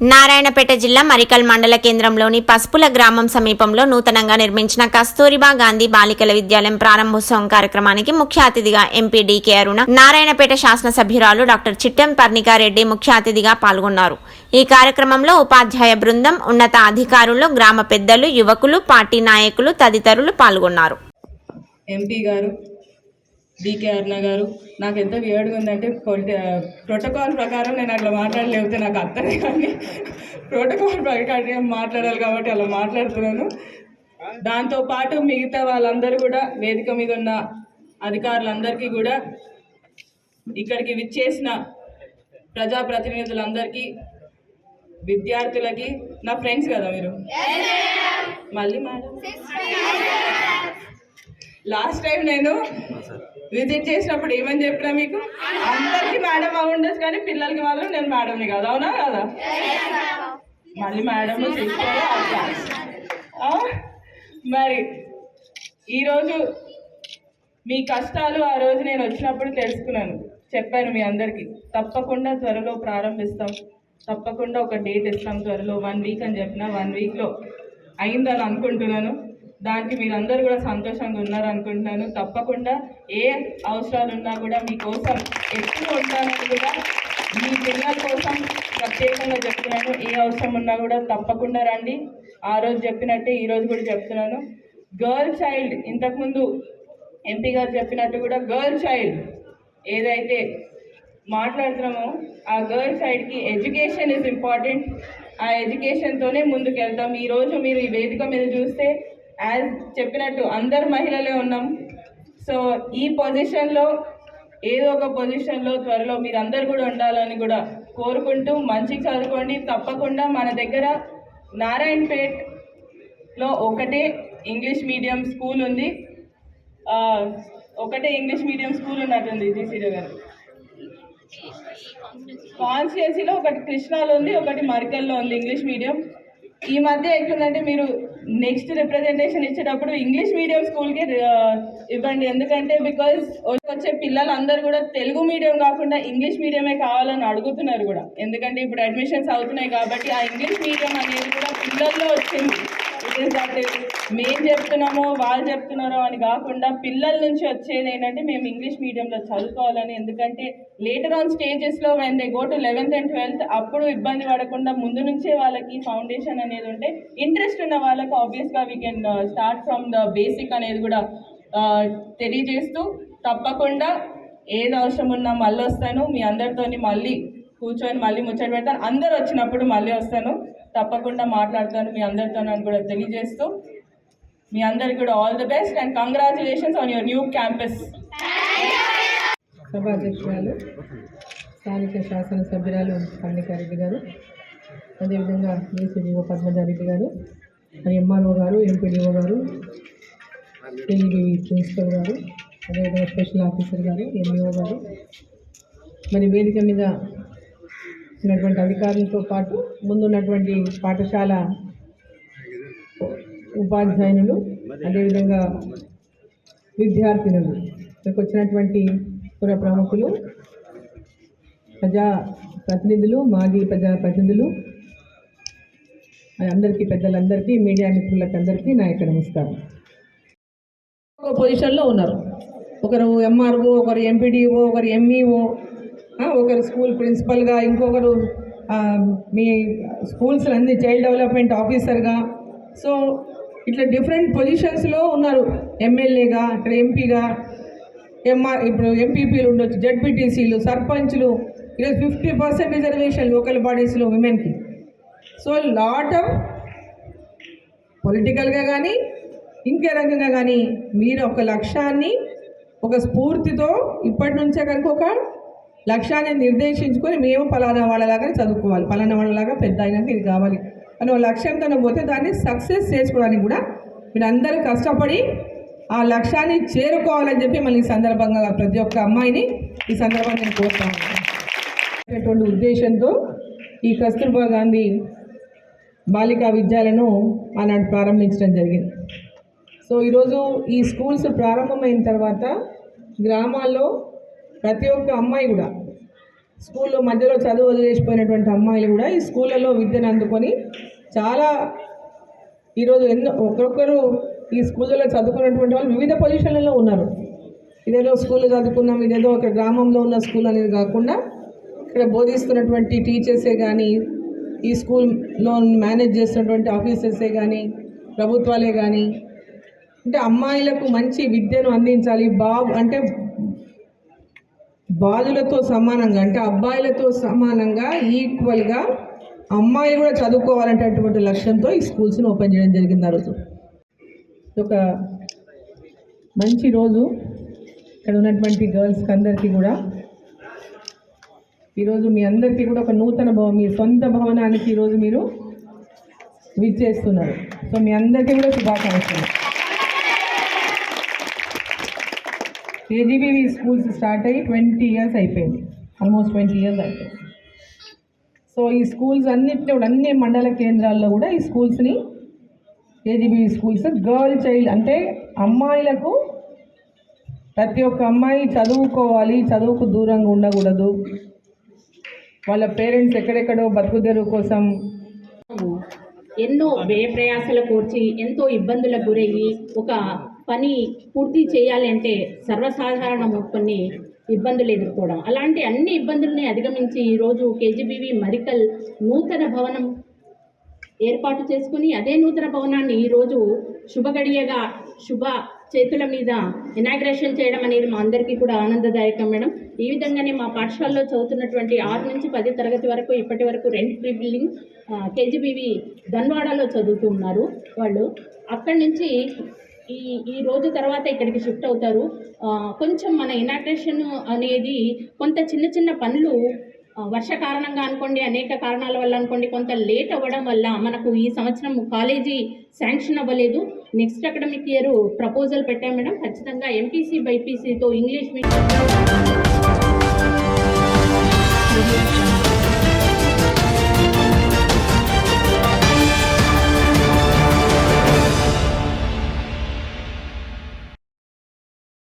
నారాయణపేట జిల్లా మరికల్ మండల కేంద్రంలోని పసుపుల గ్రామం సమీపంలో నూతనంగా నిర్మించిన కస్తూరిబా గాంధీ బాలికల విద్యాలయం ప్రారంభోత్సవం కార్యక్రమానికి ముఖ్య అతిథిగా ఎంపీ డీకే అరుణ, నారాయణపేట శాసనసభ్యురాలు డాక్టర్ చిట్టెం పర్ణికారెడ్డి ముఖ్య అతిథిగా పాల్గొన్నారు. ఈ కార్యక్రమంలో ఉపాధ్యాయ బృందం, ఉన్నత అధికారులు, గ్రామ పెద్దలు, యువకులు, పార్టీ నాయకులు తదితరులు పాల్గొన్నారు. ఎంపీ గారు డీకే అరుణ గారు, నాకు ఎంత వియర్డ్గా ఉందంటే ప్రోటోకాల్ ప్రకారం నేను అట్లా మాట్లాడలేకపోతే నాకు అర్థమే, కానీ ప్రోటోకాల్ ప్రకారం మాట్లాడాలి కాబట్టి అలా మాట్లాడుతున్నాను. దాంతోపాటు మిగతా వాళ్ళందరూ కూడా, వేదిక మీద ఉన్న అధికారులందరికీ కూడా, ఇక్కడికి విచ్చేసిన ప్రజాప్రతినిధులందరికీ, విద్యార్థులకి, నా ఫ్రెండ్స్ కదా మీరు, మళ్ళీ మేడం లాస్ట్ టైం నేను విజిట్ చేసినప్పుడు ఏమని చెప్పినా మీకు, అందరికి మేడం ఉండొచ్చు కానీ పిల్లలకి మాత్రం నేను మేడంని కాదు, అవునా కదా? మళ్ళీ మేడం మరి ఈరోజు మీ కష్టాలు ఆ రోజు నేను వచ్చినప్పుడు తెలుసుకున్నాను, చెప్పాను మీ అందరికీ. తప్పకుండా త్వరలో ప్రారంభిస్తాం, తప్పకుండా ఒక డేట్ ఇస్తాం త్వరలో, 1 వీక్ అని చెప్పిన 1 వీక్లో అయిందని అనుకుంటున్నాను. దానికి మీరందరూ కూడా సంతోషంగా ఉన్నారనుకుంటున్నాను. తప్పకుండా ఏ అవసరాలు ఉన్నా కూడా మీకోసం ఎప్పుడు ఉంటానని కూడా, మీ పిల్లల కోసం ప్రత్యేకంగా చెప్తున్నాను. ఏ అవసరం ఉన్నా కూడా తప్పకుండా రండి. ఆ రోజు చెప్పినట్టే ఈరోజు కూడా చెప్తున్నాను. గర్ల్ చైల్డ్, ఇంతకుముందు ఎంపీ గారు చెప్పినట్టు కూడా గర్ల్ చైల్డ్ ఏదైతే మాట్లాడుతున్నామో ఆ గర్ల్ చైల్డ్కి ఎడ్యుకేషన్ ఈజ్ ఇంపార్టెంట్. ఆ ఎడ్యుకేషన్తోనే ముందుకు వెళ్తాం. ఈరోజు మీరు ఈ వేదిక మీద చూస్తే యాజ్ చెప్పినట్టు అందరు మహిళలే ఉన్నాం. సో ఈ పొజిషన్లో, ఏదో ఒక పొజిషన్లో త్వరలో మీరందరూ కూడా ఉండాలని కూడా కోరుకుంటూ, మంచిగా చదువుకోండి. తప్పకుండా మన దగ్గర నారాయణపేట్లో ఒకటే ఇంగ్లీష్ మీడియం స్కూల్ ఉంది, ఒకటే ఇంగ్లీష్ మీడియం స్కూల్ ఉన్నట్టుంది జీసీడీ గారు. కాన్స్టిట్యున్సీలో ఒకటి కృష్ణాలో ఉంది, ఒకటి మరికల్లో ఉంది ఇంగ్లీష్ మీడియం. ఈ మధ్య ఎట్లుందంటే, మీరు నెక్స్ట్ రిప్రజెంటేషన్ ఇచ్చేటప్పుడు ఇంగ్లీష్ మీడియం స్కూల్కి ఇవ్వండి. ఎందుకంటే బికాజ్ వచ్చే పిల్లలందరూ కూడా తెలుగు మీడియం కాకుండా ఇంగ్లీష్ మీడియమే కావాలని అడుగుతున్నారు కూడా. ఎందుకంటే ఇప్పుడు అడ్మిషన్స్ అవుతున్నాయి కాబట్టి ఆ ఇంగ్లీష్ మీడియం అనేది కూడా పిల్లల్లో వచ్చింది. ఇట్ ఈస్ దట్ మేము చెప్తున్నామో వాళ్ళు చెప్తున్నారో అని కాకుండా పిల్లల నుంచి వచ్చేది ఏంటంటే మేము ఇంగ్లీష్ మీడియంలో చదువుకోవాలని. ఎందుకంటే లేటర్ ఆన్ స్టేజెస్లో when they go to 11th and 12th అప్పుడు ఇబ్బంది పడకుండా ముందు నుంచే వాళ్ళకి ఫౌండేషన్ అనేది ఉంటే, ఇంట్రెస్ట్ ఉన్న వాళ్ళకి ఆబ్వియస్గా we can start from the basic అనేది కూడా తెలియజేస్తూ, తప్పకుండా ఏది అవసరం ఉన్నా మళ్ళీ వస్తాను. మీ అందరితోని మళ్ళీ కూర్చొని మళ్ళీ ముచ్చట పెడతాను. అందరు వచ్చినప్పుడు మళ్ళీ వస్తాను, తప్పకుండా మాట్లాడతాను మీ అందరితో అని కూడా తెలియజేస్తూ, మీ అందరికి కూడా all the best and congratulations on your new campus. సభాధ్యక్షురాలు, స్థానిక శాసనసభ్యురాలు పర్ణికారెడ్డి గారు, అదేవిధంగా ఏసీడీఓ పద్మజారెడ్డి గారు, ఎంఆర్ఓ గారు, ఎంపీడీఓ గారు, ఏఈబీ ప్రిన్సిపల్ గారు, అదేవిధంగా స్పెషల్ ఆఫీసర్ గారు, ఎంఈఓ గారు, మరి వేదిక మీద ఉన్నటువంటి అధికారులతో పాటు ముందున్నటువంటి పాఠశాల ఉపాధ్యాయులు, అదేవిధంగా విద్యార్థినులు, ఇక్కడికి వచ్చినటువంటి పుర ప్రముఖులు, ప్రజాప్రతినిధులు, మాజీ ప్రజాప్రతినిధులు అందరికీ, పెద్దలందరికీ, మీడియా మిత్రులకు అందరికీ నా యొక్క నమస్కారం. ఒక పొజిషన్లో ఉన్నారు, ఒకరు ఎంఆర్ఓ, ఒకరు ఎంపీడీఓ, ఒకరు ఎంఈఓ, ఒకరు స్కూల్ ప్రిన్సిపల్గా, ఇంకొకరు మీ స్కూల్స్ అన్ని చైల్డ్ డెవలప్మెంట్ ఆఫీసర్గా. సో ఇట్లా డిఫరెంట్ పొజిషన్స్లో ఉన్నారు. ఎమ్మెల్యేగా, ఇక్కడ ఎంపీగా, ఇప్పుడు ఎంపీపీలు ఉండొచ్చు, జడ్పీటీసీలు, సర్పంచ్లు. ఈరోజు 50% రిజర్వేషన్ లోకల్ బాడీస్లో విమెన్కి. సో లాట్ ఆఫ్ పొలిటికల్గా కానీ ఇంకే రకంగా కానీ మీరు ఒక లక్ష్యాన్ని, ఒక స్ఫూర్తితో ఇప్పటి నుంచే కనుక ఒక లక్ష్యాన్ని నిర్దేశించుకొని, మేము పలానా వాళ్ళలాగా చదువుకోవాలి, పలానా వాళ్ళలాగా పెద్ద అయినాక ఇది కావాలి అని ఒక లక్ష్యంతో పోతే దాన్ని సక్సెస్ చేసుకోవడానికి కూడా మీరు అందరూ కష్టపడి ఆ లక్ష్యాన్ని చేరుకోవాలని చెప్పి మళ్ళీ ఈ సందర్భంగా ప్రతి ఒక్క అమ్మాయిని ఈ సందర్భంగా నేను కోరుతాను. అటువంటి ఉద్దేశంతో ఈ కస్తూర్బా గాంధీ బాలికా విద్యాలయను ఆనాడు ప్రారంభించడం జరిగింది. సో ఈరోజు ఈ స్కూల్స్ ప్రారంభమైన తర్వాత గ్రామాల్లో ప్రతి ఒక్క అమ్మాయి కూడా స్కూల్లో మధ్యలో చదువు వదిలేసిపోయినటువంటి అమ్మాయిలు కూడా ఈ స్కూళ్ళలో విద్యను అందుకొని చాలా ఈరోజు ఒక్కొక్కరు ఈ స్కూళ్ళలో చదువుకున్నటువంటి వాళ్ళు వివిధ పొజిషన్లలో ఉన్నారు. ఇదేదో స్కూల్లో చదువుకున్నాం, ఇదేదో ఒక గ్రామంలో ఉన్న స్కూల్ అనేది కాకుండా ఇక్కడ బోధిస్తున్నటువంటి టీచర్సే కానీ, ఈ స్కూల్లో మేనేజ్ చేస్తున్నటువంటి ఆఫీసర్సే కానీ, ప్రభుత్వాలే కానీ, అంటే అమ్మాయిలకు మంచి విద్యను అందించాలి. అంటే బాలులతో సమానంగా, అంటే అబ్బాయిలతో సమానంగా ఈక్వల్గా అమ్మాయిలు కూడా చదువుకోవాలనేటటువంటి లక్ష్యంతో ఈ స్కూల్స్ని ఓపెన్ చేయడం జరిగింది. ఆ రోజు ఒక మంచి రోజు ఇక్కడ ఉన్నటువంటి గర్ల్స్కి అందరికీ కూడా. ఈరోజు మీ అందరికీ కూడా ఒక నూతన మీ సొంత భవనానికి ఈరోజు మీరు విచ్చేస్తున్నారు. సో మీ అందరికీ కూడా శుభాకాంక్షలు. కేజీబీవీ స్కూల్స్ స్టార్ట్ అయ్యి 20 years అయిపోయింది, ఆల్మోస్ట్ 20 years అయిపోయింది. సో ఈ స్కూల్స్ అన్నింటినీ కూడా అన్ని మండల కేంద్రాల్లో కూడా ఈ స్కూల్స్ని కేజీబీవీ స్కూల్స్ గర్ల్ చైల్డ్, అంటే అమ్మాయిలకు ప్రతి ఒక్క అమ్మాయి చదువుకోవాలి, చదువుకు దూరంగా ఉండకూడదు. వాళ్ళ పేరెంట్స్ ఎక్కడెక్కడో బతుకుదెరువు కోసం ఎన్నో వ్యయ ప్రయాసాలు కోర్చి ఎంతో ఇబ్బందులకు గురయ్యి ఒక పని పూర్తి చేయాలి అంటే సర్వసాధారణము కొన్ని ఇబ్బందులు ఎదుర్కోవడం, అలాంటి అన్ని ఇబ్బందుల్ని అధిగమించి ఈరోజు కేజీబీవీ మరికల్ నూతన భవనం ఏర్పాటు చేసుకుని అదే నూతన భవనాన్ని ఈరోజు శుభగడియగా శుభ చేతుల మీద ఇనాగ్రేషన్ చేయడం అనేది మా అందరికీ కూడా ఆనందదాయకం మేడం. ఈ విధంగానే మా పాఠశాలలో చదువుతున్నటువంటి 6 నుంచి 10 తరగతి వరకు ఇప్పటి వరకు రెంట్ ఫ్రీ బిల్డింగ్ కేజీబీవీ ధన్వాడలో చదువుతూ ఉన్నారు వాళ్ళు. అక్కడి నుంచి ఈ రోజు తర్వాత ఇక్కడికి షిఫ్ట్ అవుతారు. కొంచెం మన ఇనాగ్రేషన్ అనేది కొంత చిన్న చిన్న పనులు వర్ష కారణంగా అనుకోండి, అనేక కారణాల వల్ల అనుకోండి, కొంత లేట్ అవ్వడం వల్ల మనకు ఈ సంవత్సరం కాలేజీ శాంక్షన్ అవ్వలేదు. నెక్స్ట్ అకాడమిక్ ఇయర్ ప్రపోజల్ పెట్టాం మేడం. ఖచ్చితంగా ఎంపీసీ బైపీసీతో ఇంగ్లీష్ మీడియం